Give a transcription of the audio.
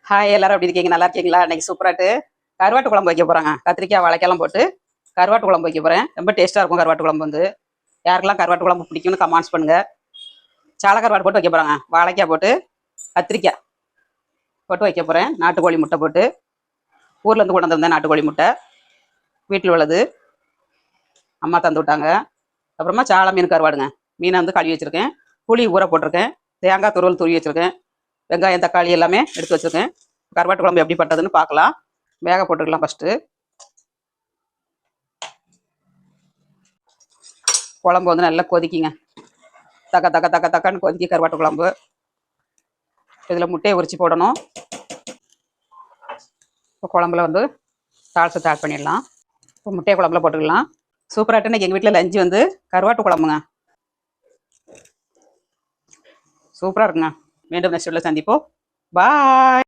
Hi, எல்லாரும் எப்படி இருக்கீங்க? நல்லா இருக்கீங்களா? இன்னைக்கு சூப்பராட்டு கருவாட்டு குழம்பு வைக்க போறாங்க. கத்திரிக்காய் வாழைக்காலாம் போட்டு கருவாட்டு குழம்பு வைக்க போறேன். ரொம்ப டேஸ்டா இருக்கும் கருவாட்டு குழம்பு வந்து. யாருக்கெல்லாம் கருவாட்டு குழம்பு பிடிக்கும்னு கமெண்ட்ஸ் பண்ணுங்க. சாலை கருவாட்டு போட்டு வைக்க போறாங்க. வாழைக்காய் போட்டு கத்திரிக்காய் போட்டு வைக்க போறேன். நாட்டுக்கோழி முட்டை போட்டு ஊர்ல இருந்து கொண்டு வந்திருந்தேன். நாட்டுக்கோழி முட்டை வீட்டில் உள்ளது, அம்மா தந்து விட்டாங்க. அப்புறமா சாலை மீன் கருவாடுங்க. மீனை வந்து கழுவி வச்சிருக்கேன். புளி ஊற போட்டிருக்கேன். தேங்காய் துருவல் துருவி வச்சிருக்கேன். வெங்காயம் தக்காளி எல்லாமே எடுத்து வச்சிருக்கேன். கருவாட்டு குழம்பு எப்படி பட்டதுன்னு பார்க்கலாம். வேக போட்டுக்கலாம். ஃபஸ்ட்டு குழம்பு வந்து நல்லா கொதிக்கிங்க. தக்க தக்க தக்க தக்கன்னு கொதிக்கி கருவாட்டு குழம்பு. இதில் முட்டையை உரிச்சு போடணும். இப்போ குழம்புல வந்து தாளிச்சு ஆட் பண்ணிடலாம். இப்போ முட்டையை குழம்புல போட்டுக்கலாம். சூப்பராகிட்டு இன்னைக்கு எங்கள் வீட்டில் லஞ்சு வந்து கருவாட்டு குழம்புங்க. சூப்பராக இருக்குங்க. மீண்டும் நெக்ஸ்ட் வீடியோவில் சந்திப்போம். பாய்.